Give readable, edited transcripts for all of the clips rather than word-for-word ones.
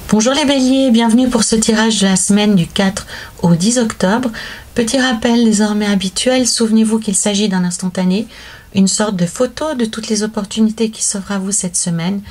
Bonjour les béliers, bienvenue pour ce tirage de la semaine du 4 au 10 octobre. Petit rappel désormais habituel, souvenez-vous qu'il s'agit d'un instantané, une sorte de photo de toutes les opportunités qui s'offrent à vous cette semaine.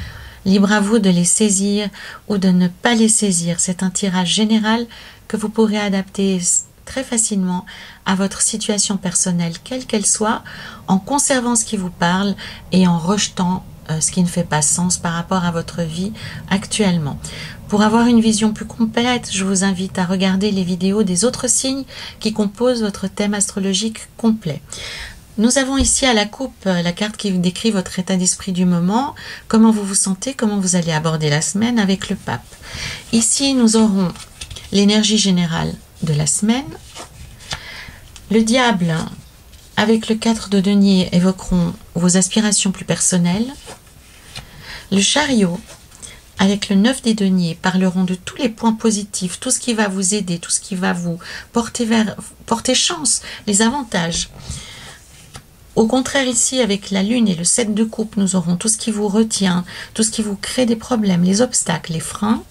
Libre à vous de les saisir ou de ne pas les saisir. C'est un tirage général que vous pourrez adapter très facilement à votre situation personnelle, quelle qu'elle soit, en conservant ce qui vous parle et en rejetant ce qui ne fait pas sens par rapport à votre vie actuellement. Pour avoir une vision plus complète, je vous invite à regarder les vidéos des autres signes qui composent votre thème astrologique complet. Nous avons ici à la coupe la carte qui décrit votre état d'esprit du moment, comment vous vous sentez, comment vous allez aborder la semaine avec le pape. Ici, nous aurons l'énergie générale de la semaine. Le diable, avec le 4 de denier, évoqueront vos aspirations plus personnelles. Le chariot, avec le 9 des deniers, parleront de tous les points positifs, tout ce qui va vous aider, tout ce qui va vous porter chance, les avantages. Au contraire, ici, avec la lune et le 7 de coupe, nous aurons tout ce qui vous retient, tout ce qui vous crée des problèmes, les obstacles, les freins.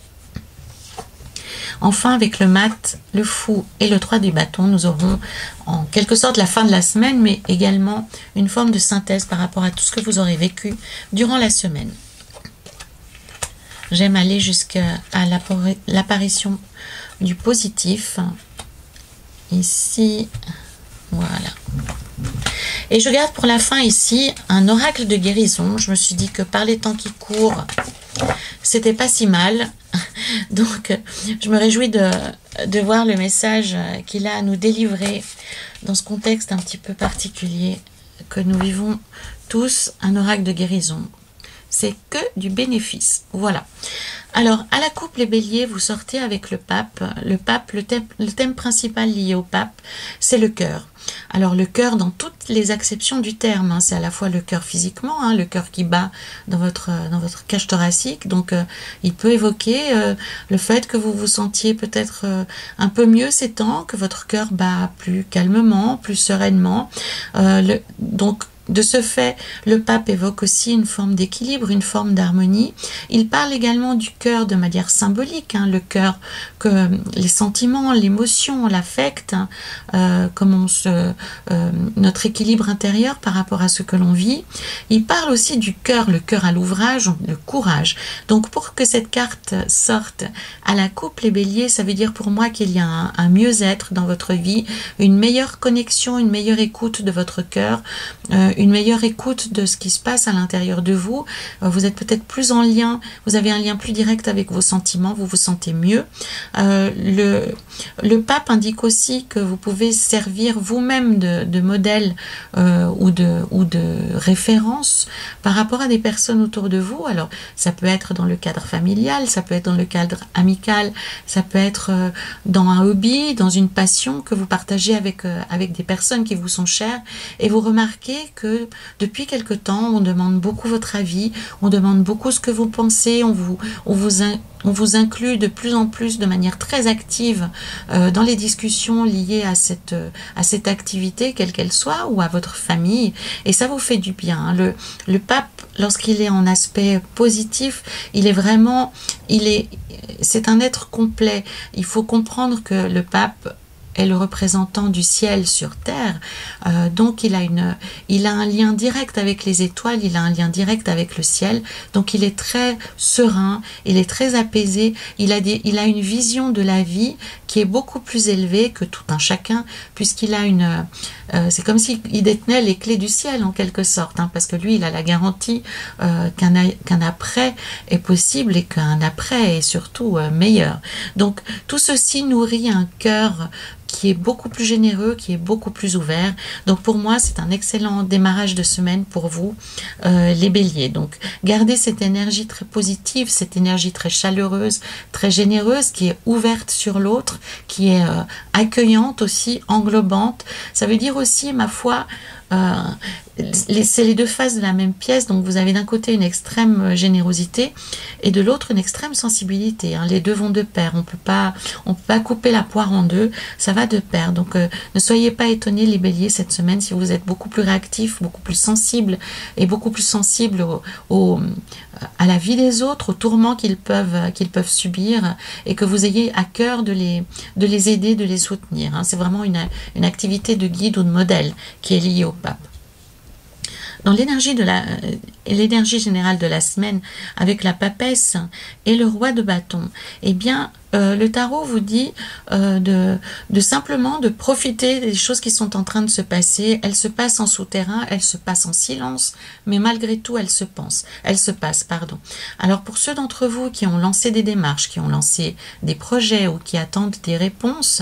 Enfin, avec le mat, le fou et le 3 du bâton, nous aurons en quelque sorte la fin de la semaine, mais également une forme de synthèse par rapport à tout ce que vous aurez vécu durant la semaine. J'aime aller jusqu'à l'apparition du positif. Ici, voilà. Et je garde pour la fin ici un oracle de guérison. Je me suis dit que par les temps qui courent, c'était pas si mal. Donc, je me réjouis de voir le message qu'il a à nous délivrer dans ce contexte un petit peu particulier que nous vivons tous, un oracle de guérison. C'est que du bénéfice. Voilà. Alors, à la coupe, les béliers, vous sortez avec le pape. Le pape, le thème principal lié au pape, c'est le cœur. Alors, le cœur dans toutes les acceptions du terme, hein, c'est à la fois le cœur physiquement, hein, le cœur qui bat dans votre cage thoracique. Donc, il peut évoquer le fait que vous vous sentiez peut-être un peu mieux ces temps, que votre cœur bat plus calmement, plus sereinement. Donc, de ce fait, le pape évoque aussi une forme d'équilibre, une forme d'harmonie. Il parle également du cœur de manière symbolique, hein, le cœur, que les sentiments, l'émotion, l'affect, hein, notre équilibre intérieur par rapport à ce que l'on vit. Il parle aussi du cœur, le cœur à l'ouvrage, le courage. Donc pour que cette carte sorte à la coupe, les béliers, ça veut dire pour moi qu'il y a un mieux-être dans votre vie, une meilleure connexion, une meilleure écoute de votre cœur, une meilleure écoute de ce qui se passe à l'intérieur de vous. Vous êtes peut-être plus en lien, vous avez un lien plus direct avec vos sentiments, vous vous sentez mieux. Le pape indique aussi que vous pouvez servir vous-même de modèle ou de référence par rapport à des personnes autour de vous. Alors, ça peut être dans le cadre familial, ça peut être dans le cadre amical, ça peut être dans un hobby, dans une passion que vous partagez avec des personnes qui vous sont chères, et vous remarquez que depuis quelque temps, on demande beaucoup votre avis, on demande beaucoup ce que vous pensez, on vous inclut de plus en plus de manière très active dans les discussions liées à cette activité, quelle qu'elle soit, ou à votre famille, et ça vous fait du bien. Hein. Le pape, lorsqu'il est en aspect positif, c'est un être complet. Il faut comprendre que le pape est le représentant du ciel sur terre, donc il a un lien direct avec les étoiles, il a un lien direct avec le ciel, donc il est très serein, il est très apaisé, il a une vision de la vie qui est beaucoup plus élevée que tout un chacun, puisqu'il a c'est comme s'il détenait les clés du ciel en quelque sorte, hein, parce que lui il a la garantie qu'un après est possible et qu'un après est surtout meilleur. Donc tout ceci nourrit un cœur qui est beaucoup plus généreux, qui est beaucoup plus ouvert. Donc pour moi, c'est un excellent démarrage de semaine pour vous, les béliers. Donc gardez cette énergie très positive, cette énergie très chaleureuse, très généreuse, qui est ouverte sur l'autre, qui est accueillante aussi, englobante. Ça veut dire aussi, ma foi, c'est les deux faces de la même pièce, donc vous avez d'un côté une extrême générosité et de l'autre une extrême sensibilité, hein. Les deux vont de pair, on peut pas couper la poire en deux, ça va de pair. Donc ne soyez pas étonnés les béliers cette semaine si vous êtes beaucoup plus réactifs, beaucoup plus sensibles et beaucoup plus sensibles à la vie des autres, aux tourments qu'ils peuvent subir, et que vous ayez à cœur de les aider, de les soutenir, hein. C'est vraiment une activité de guide ou de modèle qui est liée au pape. Dans l'énergie générale de la semaine, avec la papesse et le roi de bâton, eh bien, le tarot vous dit de simplement de profiter des choses qui sont en train de se passer. Elles se passent en souterrain, elles se passent en silence, mais malgré tout, elles se passent, pardon. Alors, pour ceux d'entre vous qui ont lancé des démarches, qui ont lancé des projets ou qui attendent des réponses,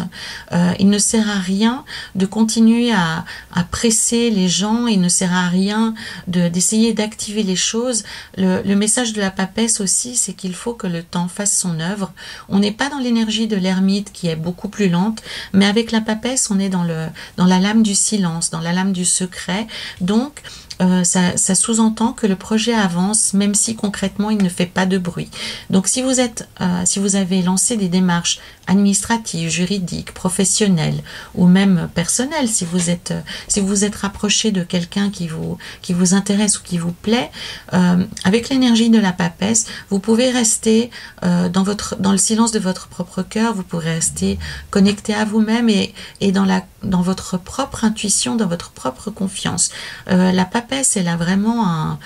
il ne sert à rien de continuer à presser les gens, il ne sert à rien d'essayer d'activer les choses. Le message de la papesse aussi, c'est qu'il faut que le temps fasse son œuvre. On n'est pas dans l'énergie de l'ermite qui est beaucoup plus lente, mais avec la papesse, on est dans la lame du silence, dans la lame du secret. Donc, ça sous-entend que le projet avance, même si concrètement il ne fait pas de bruit. Donc si vous avez lancé des démarches administratives, juridiques, professionnelles ou même personnelles, si vous êtes rapproché de quelqu'un qui vous intéresse ou qui vous plaît, avec l'énergie de la papesse, vous pouvez rester dans le silence de votre propre cœur, vous pourrez rester connecté à vous-même et dans votre propre intuition, dans votre propre confiance. La papesse, elle a vraiment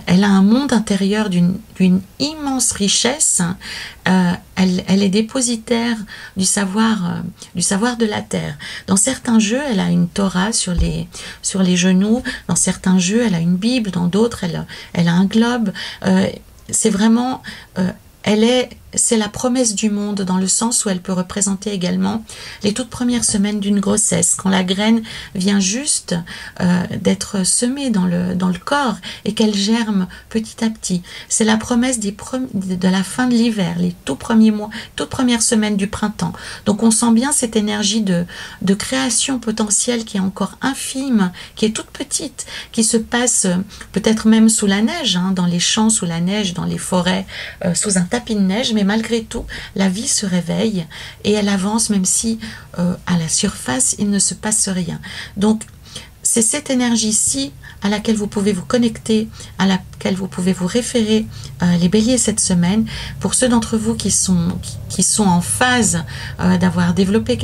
elle a un monde intérieur d'une immense richesse. Elle est dépositaire du savoir de la terre. Dans certains jeux, elle a une Torah sur les genoux. Dans certains jeux, elle a une Bible. Dans d'autres, elle a un globe. C'est vraiment... c'est la promesse du monde, dans le sens où elle peut représenter également les toutes premières semaines d'une grossesse, quand la graine vient juste d'être semée dans le corps et qu'elle germe petit à petit. C'est la promesse de la fin de l'hiver, les tout premiers mois, toutes premières semaines du printemps. Donc on sent bien cette énergie de création potentielle qui est encore infime, qui est toute petite, qui se passe peut-être même sous la neige, hein, dans les champs sous la neige, dans les forêts sous un tapis de neige, mais malgré tout, la vie se réveille et elle avance, même si à la surface, il ne se passe rien. Donc, c'est cette énergie-ci à laquelle vous pouvez vous connecter, à laquelle vous pouvez vous référer, les béliers, cette semaine. Pour ceux d'entre vous qui sont en phase d'avoir développé,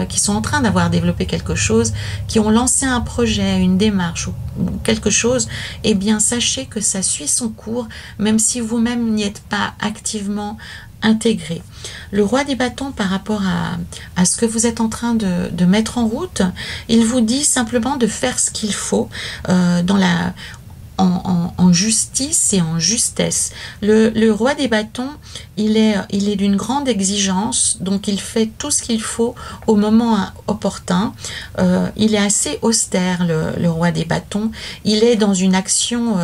qui sont en train d'avoir développé quelque chose, qui ont lancé un projet, une démarche ou quelque chose, eh bien, sachez que ça suit son cours, même si vous-même n'y êtes pas activement intégré. Le roi des bâtons, par rapport à ce que vous êtes en train de mettre en route, il vous dit simplement de faire ce qu'il faut en justice et en justesse. Le roi des bâtons, il est d'une grande exigence, donc il fait tout ce qu'il faut au moment opportun. Il est assez austère, le roi des bâtons. Il est dans une action,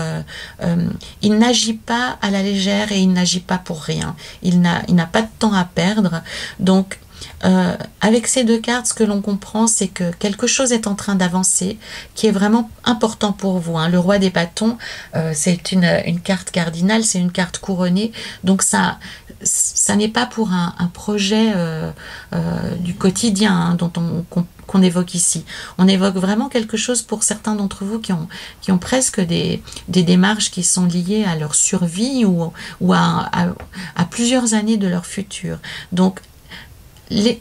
il n'agit pas à la légère et il n'agit pas pour rien. Il n'a pas de temps à perdre, donc avec ces deux cartes, ce que l'on comprend, c'est que quelque chose est en train d'avancer, qui est vraiment important pour vous, hein. Le roi des bâtons, c'est une carte cardinale, c'est une carte couronnée, donc ça n'est pas pour un projet du quotidien, hein, qu'on évoque ici. On évoque vraiment quelque chose pour certains d'entre vous qui ont presque des démarches qui sont liées à leur survie ou à plusieurs années de leur futur. Donc,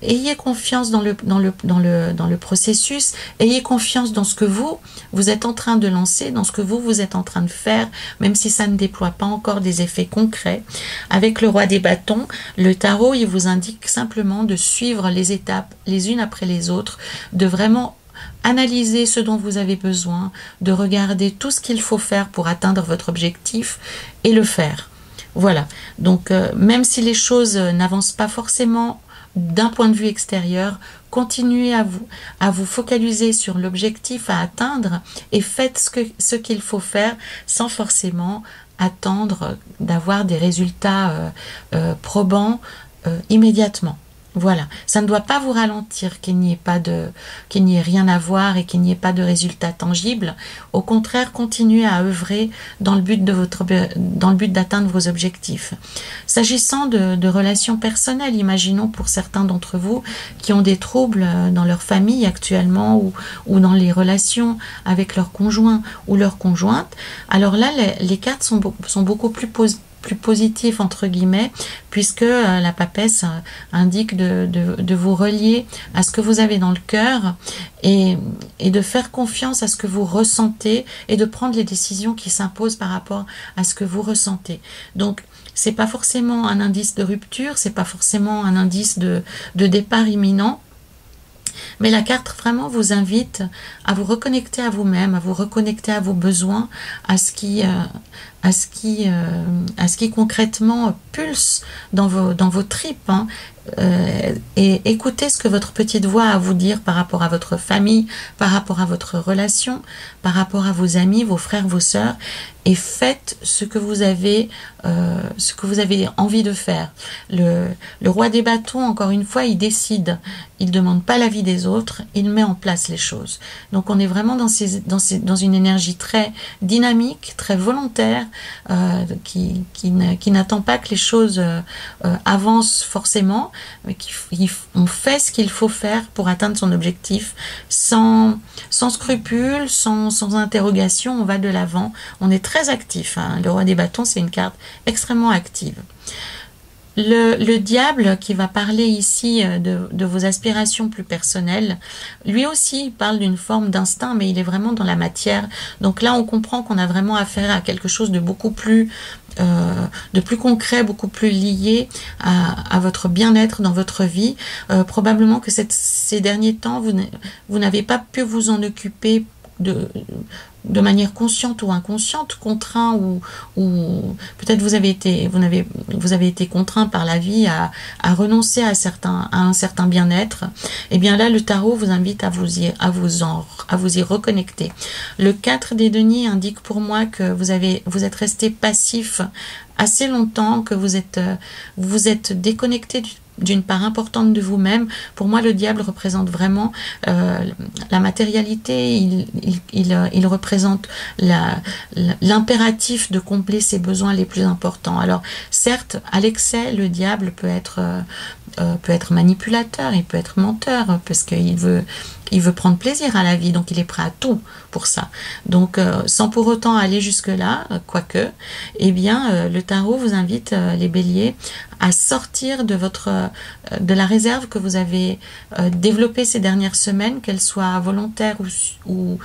ayez confiance dans le processus, ayez confiance dans ce que vous êtes en train de lancer, dans ce que vous êtes en train de faire, même si ça ne déploie pas encore des effets concrets. Avec le roi des bâtons, le tarot, il vous indique simplement de suivre les étapes les unes après les autres, de vraiment analyser ce dont vous avez besoin, de regarder tout ce qu'il faut faire pour atteindre votre objectif et le faire. Voilà, donc même si les choses n'avancent pas forcément d'un point de vue extérieur, continuez à vous focaliser sur l'objectif à atteindre et faites ce qu'il faut faire sans forcément attendre d'avoir des résultats probants immédiatement. Voilà, ça ne doit pas vous ralentir qu'il n'y ait rien à voir et qu'il n'y ait pas de résultat tangible. Au contraire, continuez à œuvrer dans le but d'atteindre vos objectifs. S'agissant de relations personnelles, imaginons pour certains d'entre vous qui ont des troubles dans leur famille actuellement ou dans les relations avec leur conjoint ou leur conjointe, alors là, les cartes sont beaucoup plus positif entre guillemets, puisque la papesse indique de vous relier à ce que vous avez dans le cœur et de faire confiance à ce que vous ressentez et de prendre les décisions qui s'imposent par rapport à ce que vous ressentez. Donc c'est pas forcément un indice de rupture, c'est pas forcément un indice de départ imminent, mais la carte vraiment vous invite à vous reconnecter à vous-même, à vous reconnecter à vos besoins, à ce qui concrètement pulse dans vos tripes, hein. Et écoutez ce que votre petite voix a à vous dire par rapport à votre famille, par rapport à votre relation, par rapport à vos amis, vos frères, vos sœurs, et faites ce que vous avez envie de faire. Le roi des bâtons, encore une fois, il décide, il demande pas l'avis des autres, il met en place les choses. Donc on est vraiment dans une énergie très dynamique, très volontaire, qui n'attend pas que les choses avancent forcément, mais on fait ce qu'il faut faire pour atteindre son objectif sans scrupule, sans interrogation. On va de l'avant, on est très actif, hein. Le roi des bâtons, c'est une carte extrêmement active. Le diable qui va parler ici de vos aspirations plus personnelles, lui aussi il parle d'une forme d'instinct, mais il est vraiment dans la matière. Donc là on comprend qu'on a vraiment affaire à quelque chose de beaucoup plus concret, beaucoup plus lié à votre bien-être dans votre vie. Probablement que ces derniers temps vous n'avez pas pu vous en occuper de manière consciente ou inconsciente, contraint ou peut-être vous avez été contraint par la vie à renoncer à un certain bien-être. Et bien là, le tarot vous invite à vous y reconnecter. Le 4 des deniers indique pour moi que vous êtes resté passif assez longtemps, que vous êtes déconnecté d'une part importante de vous-même. Pour moi, le diable représente vraiment la matérialité, il représente l'impératif de combler ses besoins les plus importants. Alors, certes, à l'excès, le diable peut être manipulateur, il peut être menteur, parce qu'il veut prendre plaisir à la vie, donc il est prêt à tout pour ça. Donc, sans pour autant aller jusque-là, quoique, eh bien, le tarot vous invite, les béliers, à sortir de la réserve que vous avez développée ces dernières semaines, qu'elle soit volontaire ou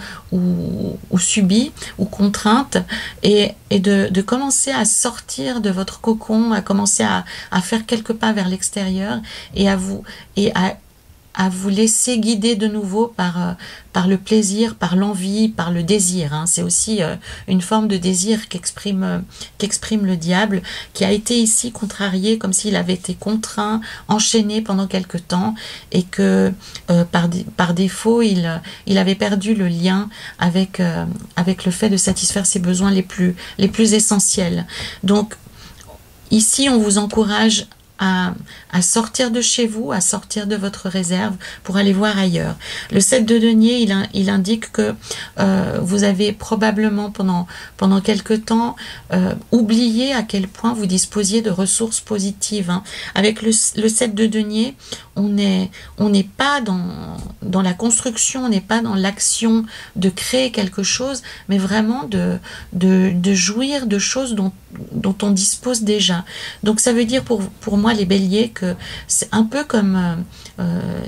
subie ou contrainte, et de commencer à sortir de votre cocon, à commencer à faire quelques pas vers l'extérieur et à vous laisser guider de nouveau par le plaisir, par l'envie, par le désir, hein. C'est aussi une forme de désir qu'exprime le diable, qui a été ici contrarié, comme s'il avait été contraint, enchaîné pendant quelque temps, et que par défaut, il avait perdu le lien avec le fait de satisfaire ses besoins les plus essentiels. Donc, ici, on vous encourage à sortir de chez vous, à sortir de votre réserve pour aller voir ailleurs. Le 7 de denier, il indique que vous avez probablement pendant quelque temps oublié à quel point vous disposiez de ressources positives, hein. Avec le 7 de denier, on n'est pas dans la construction, on n'est pas dans l'action de créer quelque chose, mais vraiment de jouir de choses dont on dispose déjà. Donc ça veut dire pour moi, les béliers, que c'est un peu comme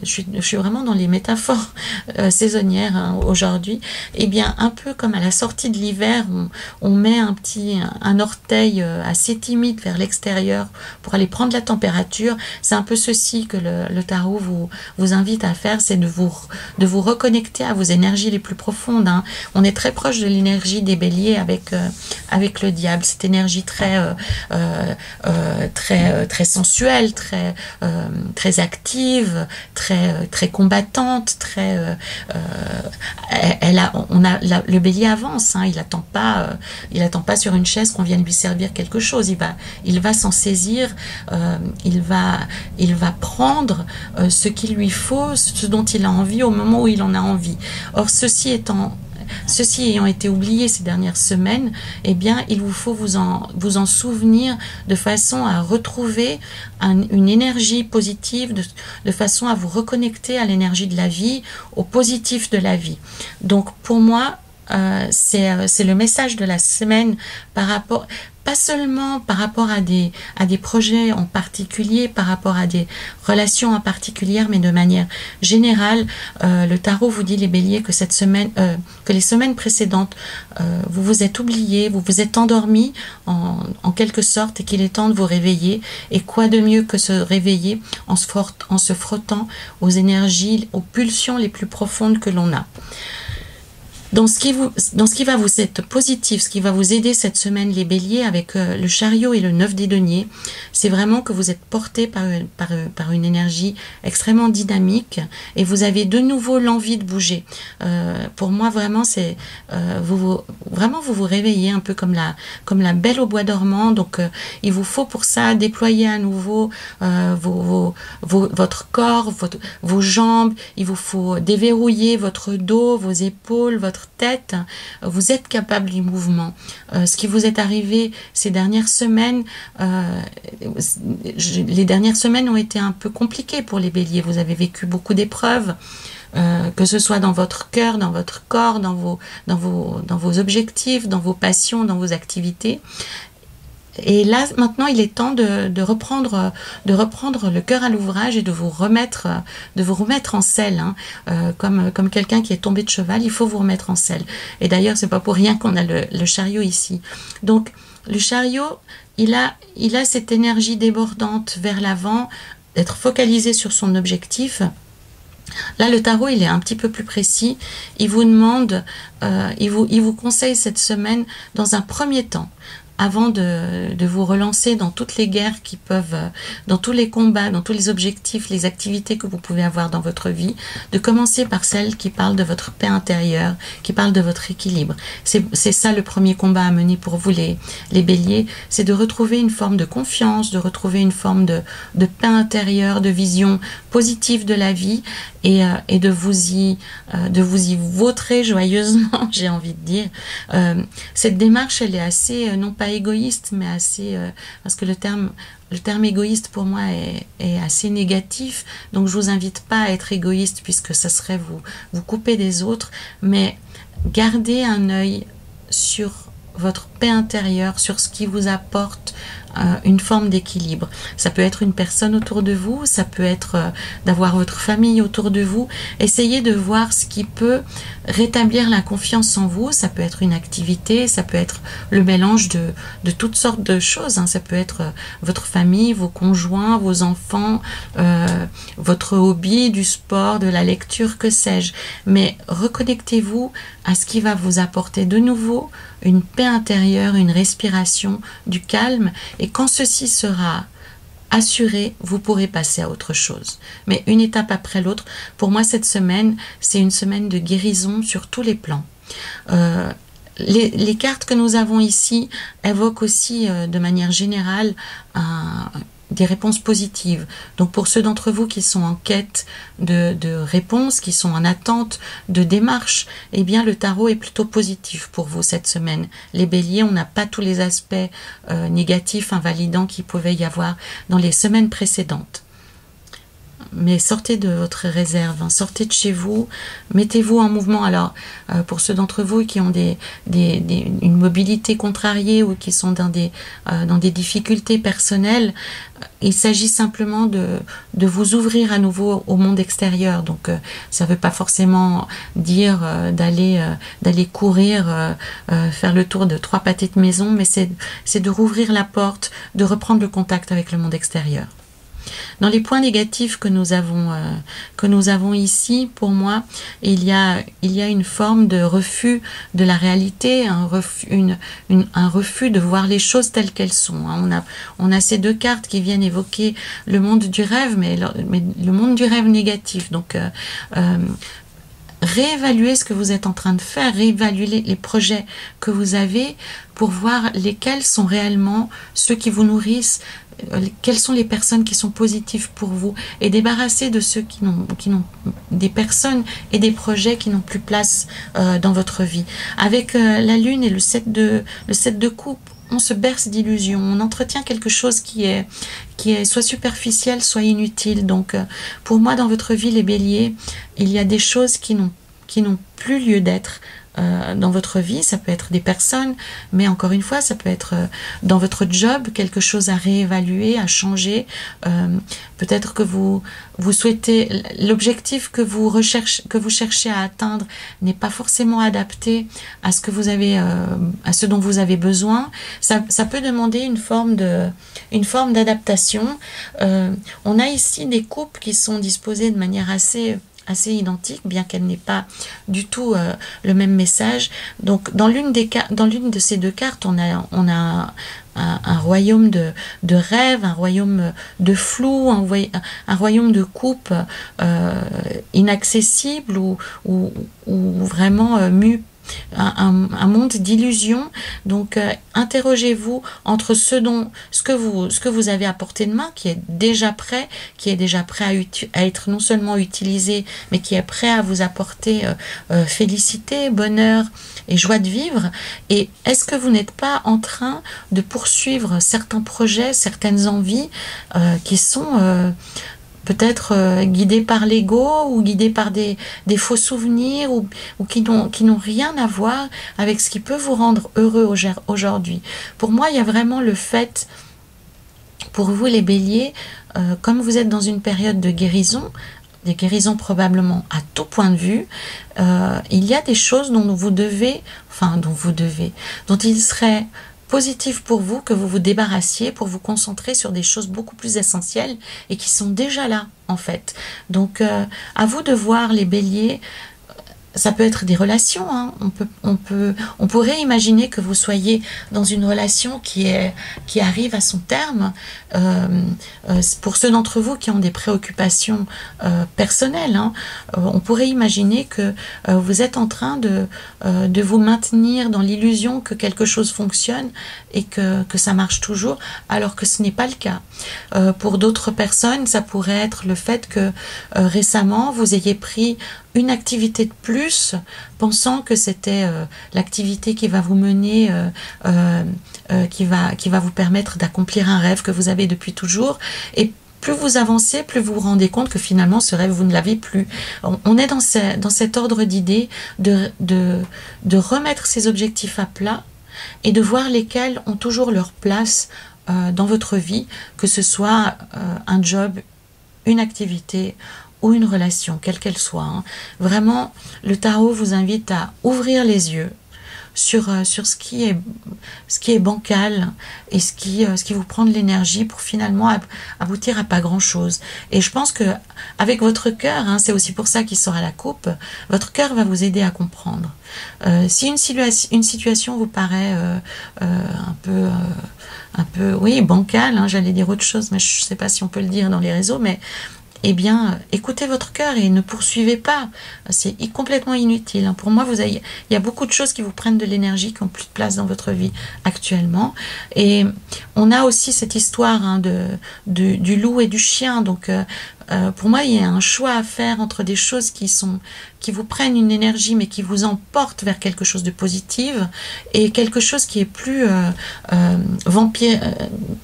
je suis vraiment dans les métaphores saisonnières, hein, aujourd'hui. Et bien un peu comme à la sortie de l'hiver, on met un orteil assez timide vers l'extérieur pour aller prendre la température. C'est un peu ceci que le tarot vous invite à faire, c'est de vous reconnecter à vos énergies les plus profondes, hein. On est très proche de l'énergie des béliers avec le diable, cette énergie très sensuelle, sensuelle, très active, très combattante, le bélier avance, hein, il attend pas sur une chaise qu'on vienne lui servir quelque chose. Il va s'en saisir, il va prendre ce qu'il lui faut, ce dont il a envie au moment où il en a envie. Or, ceci ayant été oublié ces dernières semaines, eh bien, il vous faut vous en souvenir de façon à retrouver une énergie positive, de façon à vous reconnecter à l'énergie de la vie, au positif de la vie. Donc, pour moi, c'est le message de la semaine pas seulement par rapport à des projets en particulier, par rapport à des relations en particulier, mais de manière générale. Le tarot vous dit, les béliers, que cette semaine, que les semaines précédentes, vous vous êtes oubliés, vous vous êtes endormis en quelque sorte, et qu'il est temps de vous réveiller. Et quoi de mieux que se réveiller en se frottant aux énergies, aux pulsions les plus profondes que l'on a. Dans ce qui va vous être positif, ce qui va vous aider cette semaine, les béliers, avec le chariot et le 9 des deniers, c'est vraiment que vous êtes porté par une énergie extrêmement dynamique, et vous avez de nouveau l'envie de bouger. Pour moi, vraiment, c'est vous vous réveillez un peu comme la belle au bois dormant. Donc, il vous faut pour ça déployer à nouveau votre corps, vos jambes. Il vous faut déverrouiller votre dos, vos épaules, votre tête. Vous êtes capable du mouvement. Ce qui vous est arrivé ces dernières semaines, les dernières semaines ont été un peu compliquées pour les béliers. Vous avez vécu beaucoup d'épreuves, que ce soit dans votre cœur, dans votre corps, dans vos objectifs, dans vos passions, dans vos activités. Et là, maintenant, il est temps de reprendre le cœur à l'ouvrage et de vous remettre en selle, hein. Comme quelqu'un qui est tombé de cheval, il faut vous remettre en selle. Et d'ailleurs, c'est pas pour rien qu'on a le chariot ici. Donc, le chariot, il a cette énergie débordante vers l'avant, d'être focalisé sur son objectif. Là, le tarot, il est un petit peu plus précis. Il vous demande, il vous conseille cette semaine, dans un premier temps, avant de vous relancer dans toutes les guerres qui peuvent, dans tous les combats, dans tous les objectifs, les activités que vous pouvez avoir dans votre vie, de commencer par celle qui parle de votre paix intérieure, qui parle de votre équilibre. C'est ça le premier combat à mener pour vous, les béliers, c'est de retrouver une forme de confiance, de retrouver une forme de paix intérieure, de vision positive de la vie, et de vous y vautrer joyeusement, j'ai envie de dire. Cette démarche, elle est assez, non pas égoïste, mais assez, parce que le terme égoïste pour moi est assez négatif, donc je vous invite pas à être égoïste, puisque ça serait vous couper des autres, mais gardez un œil sur votre paix intérieure, sur ce qui vous apporte une forme d'équilibre. Ça peut être une personne autour de vous, ça peut être d'avoir votre famille autour de vous. Essayez de voir ce qui peut rétablir la confiance en vous. Ça peut être une activité, ça peut être le mélange de toutes sortes de choses, hein. Ça peut être votre famille, vos conjoints, vos enfants, votre hobby, du sport, de la lecture, que sais-je. Mais reconnectez-vous à ce qui va vous apporter de nouveau une paix intérieure, une respiration, du calme, et quand ceci sera assuré, vous pourrez passer à autre chose. Mais une étape après l'autre, pour moi cette semaine, c'est une semaine de guérison sur tous les plans. Les cartes que nous avons ici évoquent aussi de manière générale des réponses positives. Donc pour ceux d'entre vous qui sont en quête de réponses, qui sont en attente de démarches, eh bien le tarot est plutôt positif pour vous cette semaine. Les béliers, on n'a pas tous les aspects négatifs, invalidants qu'il pouvait y avoir dans les semaines précédentes. Mais sortez de votre réserve, hein, sortez de chez vous, mettez-vous en mouvement. Alors, pour ceux d'entre vous qui ont une mobilité contrariée ou qui sont dans des difficultés personnelles, il s'agit simplement de vous ouvrir à nouveau au monde extérieur. Donc, ça ne veut pas forcément dire d'aller courir, faire le tour de 3 pâtés de maison, mais c'est de rouvrir la porte, de reprendre le contact avec le monde extérieur. Dans les points négatifs que nous avons ici, pour moi, il y a une forme de refus de la réalité, un refus de voir les choses telles qu'elles sont. On a ces deux cartes qui viennent évoquer le monde du rêve, mais le monde du rêve négatif. Donc, réévaluer ce que vous êtes en train de faire, réévaluer les projets que vous avez pour voir lesquels sont réellement ceux qui vous nourrissent, quelles sont les personnes qui sont positives pour vous, et débarrasser de ceux qui n'ont des personnes et des projets qui n'ont plus place dans votre vie. Avec la lune et le 7 de coupe, on se berce d'illusions, on entretient quelque chose qui est soit superficiel, soit inutile. Donc, pour moi, dans votre vie, les béliers, il y a des choses qui n'ont plus lieu d'être dans votre vie. Ça peut être des personnes, mais encore une fois, ça peut être dans votre job, quelque chose à réévaluer, à changer. Peut-être que vous souhaitez, l'objectif que vous cherchez à atteindre n'est pas forcément adapté à ce que vous avez, à ce dont vous avez besoin. Ça peut demander une forme d'adaptation. On a ici des coupes qui sont disposées de manière assez identique, bien qu'elle n'ait pas du tout le même message. Donc, dans l'une de ces deux cartes, on a un royaume de rêve, un royaume de flou, un royaume de coupe inaccessible ou vraiment mu. Un monde d'illusions. Donc interrogez-vous entre ce que vous avez à portée de main, qui est déjà prêt à être non seulement utilisé, mais qui est prêt à vous apporter félicité, bonheur et joie de vivre. Et est-ce que vous n'êtes pas en train de poursuivre certains projets, certaines envies qui sont peut-être guidés par l'ego ou guidés par des faux souvenirs ou qui n'ont rien à voir avec ce qui peut vous rendre heureux aujourd'hui. Pour moi, il y a vraiment le fait, pour vous les béliers, comme vous êtes dans une période de guérison, des guérisons probablement à tout point de vue, il y a des choses dont il serait positif pour vous que vous vous débarrassiez pour vous concentrer sur des choses beaucoup plus essentielles et qui sont déjà là en fait. Donc à vous de voir les béliers. Ça peut être des relations, hein. On pourrait imaginer que vous soyez dans une relation qui arrive à son terme. Pour ceux d'entre vous qui ont des préoccupations personnelles, hein, on pourrait imaginer que vous êtes en train de vous maintenir dans l'illusion que quelque chose fonctionne et que ça marche toujours, alors que ce n'est pas le cas. Pour d'autres personnes, ça pourrait être le fait que récemment, vous ayez pris une activité de plus, pensant que c'était l'activité qui va vous mener, qui va vous permettre d'accomplir un rêve que vous avez depuis toujours. Et plus vous avancez, plus vous vous rendez compte que finalement ce rêve, vous ne l'avez plus. On est dans cet ordre d'idées de remettre ses objectifs à plat et de voir lesquels ont toujours leur place dans votre vie, que ce soit un job, une activité ou une relation, quelle qu'elle soit. Hein. Vraiment, le tarot vous invite à ouvrir les yeux sur ce qui est bancal et ce qui vous prend de l'énergie pour finalement aboutir à pas grand-chose. Et je pense que avec votre cœur, hein, c'est aussi pour ça qu'il sort à la coupe, votre cœur va vous aider à comprendre. Si une situation vous paraît un peu, oui, bancale, hein, j'allais dire autre chose, mais je ne sais pas si on peut le dire dans les réseaux, mais eh bien, écoutez votre cœur et ne poursuivez pas. C'est complètement inutile. Pour moi, il y a beaucoup de choses qui vous prennent de l'énergie, qui n'ont plus de place dans votre vie actuellement. Et on a aussi cette histoire hein, du loup et du chien. Donc, pour moi, il y a un choix à faire entre des choses qui vous prennent une énergie, mais qui vous emportent vers quelque chose de positif, et quelque chose qui est plus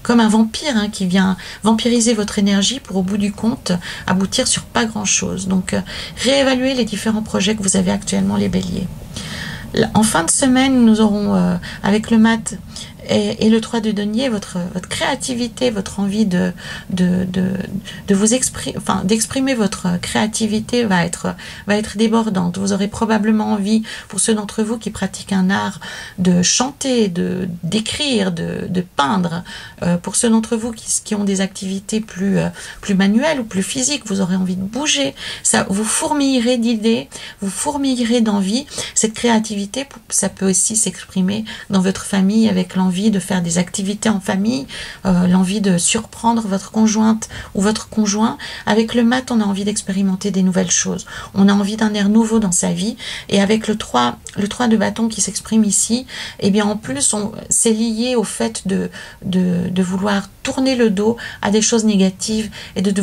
comme un vampire hein, qui vient vampiriser votre énergie pour, au bout du compte, aboutir sur pas grand-chose. Donc, réévaluez les différents projets que vous avez actuellement, les béliers. En fin de semaine, nous aurons, avec le mat Et le 3 de denier, votre créativité, votre envie de vous exprimer, enfin, d'exprimer votre créativité va être débordante. Vous aurez probablement envie, pour ceux d'entre vous qui pratiquent un art, de chanter, d'écrire, de peindre. Pour ceux d'entre vous qui ont des activités plus manuelles ou plus physiques, vous aurez envie de bouger. Ça, vous fourmillerez d'idées, vous fourmillerez d'envie. Cette créativité, ça peut aussi s'exprimer dans votre famille avec l'envie de faire des activités en famille, l'envie de surprendre votre conjointe ou votre conjoint. Avec le mat, on a envie d'expérimenter des nouvelles choses. On a envie d'un air nouveau dans sa vie. Et avec le 3 de bâton qui s'exprime ici, eh bien en plus, c'est lié au fait de vouloir tourner le dos à des choses négatives et de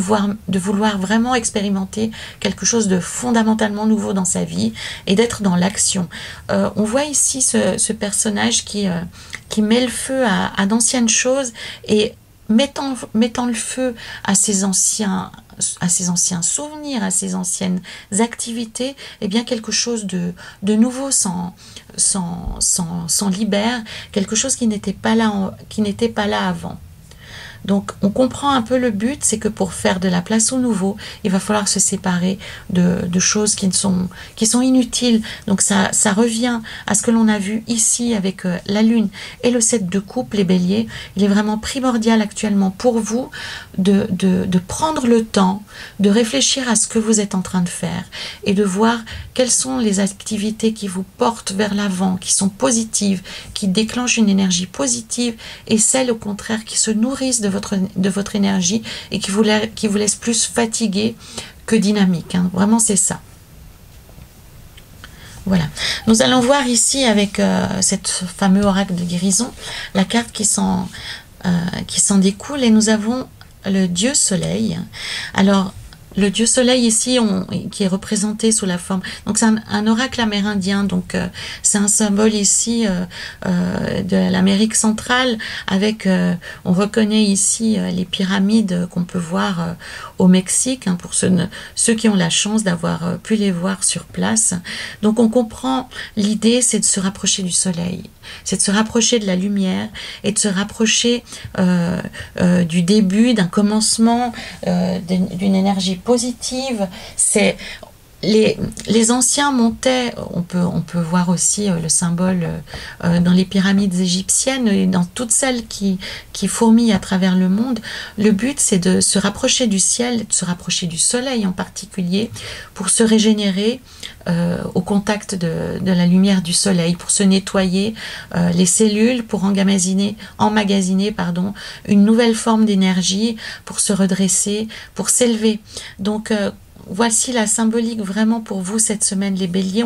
vouloir vraiment expérimenter quelque chose de fondamentalement nouveau dans sa vie et d'être dans l'action. On voit ici ce personnage qui met le feu à d'anciennes choses et mettant le feu à ses anciens souvenirs, à ses anciennes activités, eh bien quelque chose de nouveau s'en libère, quelque chose qui n'était pas là avant. Donc on comprend un peu le but, c'est que pour faire de la place au nouveau, il va falloir se séparer de choses qui sont inutiles. Donc ça revient à ce que l'on a vu ici avec la lune et le 7 de coupe, les béliers. Il est vraiment primordial actuellement pour vous de prendre le temps de réfléchir à ce que vous êtes en train de faire et de voir quelles sont les activités qui vous portent vers l'avant, qui sont positives, qui déclenchent une énergie positive, et celles au contraire qui se nourrissent de votre énergie et qui vous laissent plus fatigué que dynamique. Hein. Vraiment, c'est ça. Voilà. Nous allons voir ici avec cette fameux oracle de guérison, la carte qui s'en découle, et nous avons le dieu soleil. Alors, le dieu soleil ici, qui est représenté sous la forme, donc c'est un oracle amérindien, donc c'est un symbole ici de l'Amérique centrale, avec, on reconnaît ici les pyramides qu'on peut voir au Mexique, hein, pour ceux qui ont la chance d'avoir pu les voir sur place. Donc on comprend, l'idée c'est de se rapprocher du soleil, c'est de se rapprocher de la lumière et de se rapprocher du début, d'un commencement, d'une énergie positive. C'est les anciens montaient, on peut voir aussi le symbole dans les pyramides égyptiennes et dans toutes celles qui fourmillent à travers le monde. Le but, c'est de se rapprocher du ciel, de se rapprocher du soleil en particulier, pour se régénérer au contact de la lumière du soleil, pour se nettoyer les cellules, pour emmagasiner une nouvelle forme d'énergie, pour se redresser, pour s'élever. Donc voici la symbolique vraiment pour vous cette semaine, les béliers.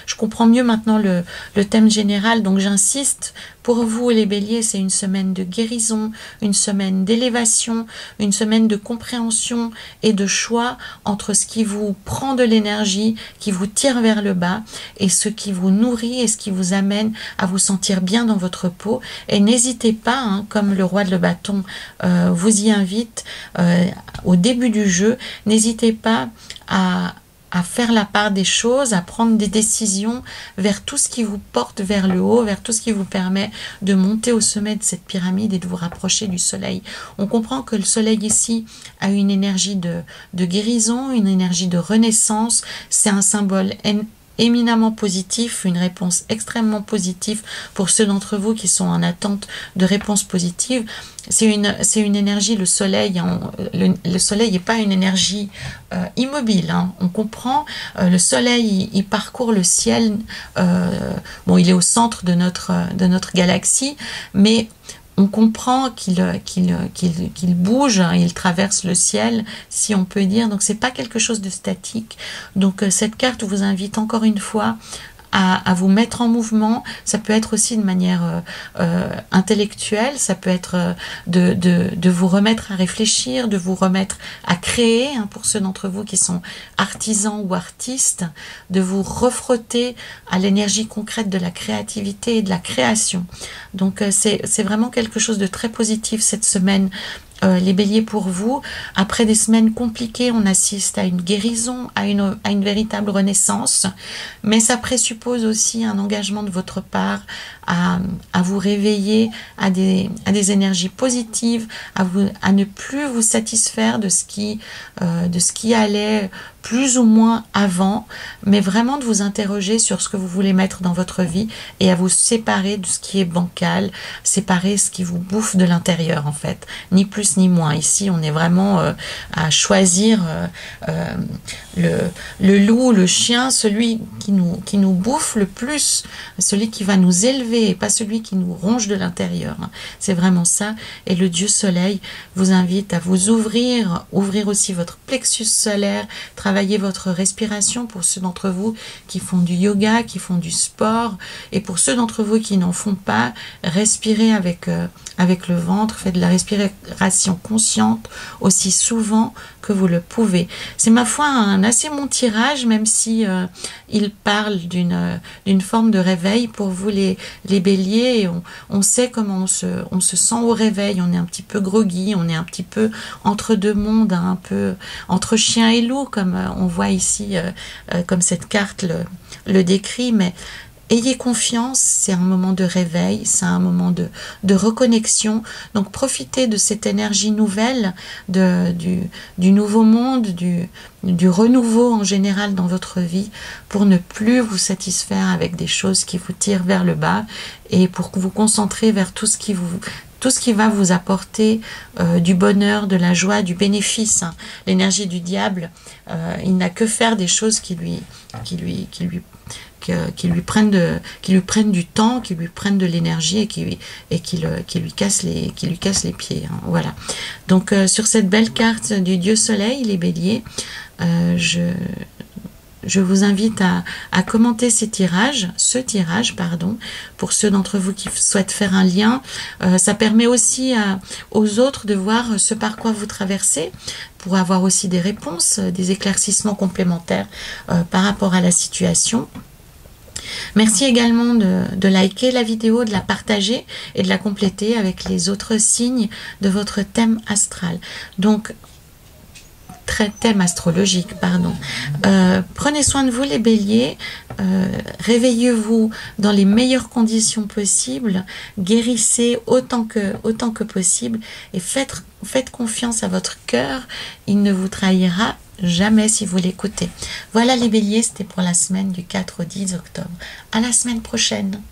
Je comprends mieux maintenant le thème général, donc j'insiste. Pour vous, les béliers, c'est une semaine de guérison, une semaine d'élévation, une semaine de compréhension et de choix entre ce qui vous prend de l'énergie, qui vous tire vers le bas, et ce qui vous nourrit et ce qui vous amène à vous sentir bien dans votre peau. Et n'hésitez pas, hein, comme le roi de le bâton vous y invite au début du jeu, n'hésitez pas à faire la part des choses, à prendre des décisions vers tout ce qui vous porte vers le haut, vers tout ce qui vous permet de monter au sommet de cette pyramide et de vous rapprocher du soleil. On comprend que le soleil ici a une énergie de guérison, une énergie de renaissance. C'est un symbole éminemment positif, une réponse extrêmement positive pour ceux d'entre vous qui sont en attente de réponses positives. C'est une énergie, le soleil, le soleil n'est pas une énergie immobile, hein. On comprend, le soleil, il parcourt le ciel, bon, il est au centre de notre galaxie, mais on comprend qu'il bouge, hein, il traverse le ciel, si on peut dire. Donc c'est pas quelque chose de statique. Donc cette carte vous invite encore une fois à vous mettre en mouvement. Ça peut être aussi de manière intellectuelle, ça peut être de vous remettre à réfléchir, de vous remettre à créer, hein, pour ceux d'entre vous qui sont artisans ou artistes, de vous refrotter à l'énergie concrète de la créativité et de la création. Donc c'est vraiment quelque chose de très positif cette semaine les béliers, pour vous, après des semaines compliquées, on assiste à une guérison, à une véritable renaissance, mais ça présuppose aussi un engagement de votre part à vous réveiller à des énergies positives, à ne plus vous satisfaire de ce qui allait plus ou moins avant, mais vraiment de vous interroger sur ce que vous voulez mettre dans votre vie et à vous séparer de ce qui est bancal, séparer ce qui vous bouffe de l'intérieur en fait, ni plus ni moins. Ici on est vraiment à choisir le loup, le chien, celui qui nous bouffe le plus, celui qui va nous élever et pas celui qui nous ronge de l'intérieur. C'est vraiment ça. Et le Dieu Soleil vous invite à vous ouvrir aussi votre plexus solaire, travailler votre respiration pour ceux d'entre vous qui font du yoga, qui font du sport, et pour ceux d'entre vous qui n'en font pas, respirez avec le ventre, faites de la respiration consciente aussi souvent que vous le pouvez. C'est ma foi un assez bon tirage, même si il parle d'une forme de réveil pour vous les béliers, et on sait comment on se sent au réveil. On est un petit peu groggy, on est un petit peu entre deux mondes, un peu entre chien et loup, comme on voit ici, comme cette carte le décrit, mais ayez confiance, c'est un moment de réveil, c'est un moment de reconnexion. Donc profitez de cette énergie nouvelle, du nouveau monde, du renouveau en général dans votre vie, pour ne plus vous satisfaire avec des choses qui vous tirent vers le bas, et pour vous concentrer vers tout ce qui va vous apporter du bonheur, de la joie, du bénéfice. L'énergie du diable, il n'a que faire des choses qui lui prennent du temps, qui lui prennent de l'énergie, et qui lui cassent les pieds. Voilà. Donc sur cette belle carte du Dieu Soleil, les béliers, je vous invite à commenter ce tirage, pour ceux d'entre vous qui souhaitent faire un lien. Ça permet aussi aux autres de voir ce par quoi vous traversez, pour avoir aussi des réponses, des éclaircissements complémentaires par rapport à la situation. Merci également de liker la vidéo, de la partager et de la compléter avec les autres signes de votre thème astral. Donc, thème astrologique, pardon. Prenez soin de vous les béliers, réveillez-vous dans les meilleures conditions possibles, guérissez autant que possible, et faites confiance à votre cœur, il ne vous trahira jamais si vous l'écoutez. Voilà les béliers, c'était pour la semaine du 4 au 10 octobre. À la semaine prochaine.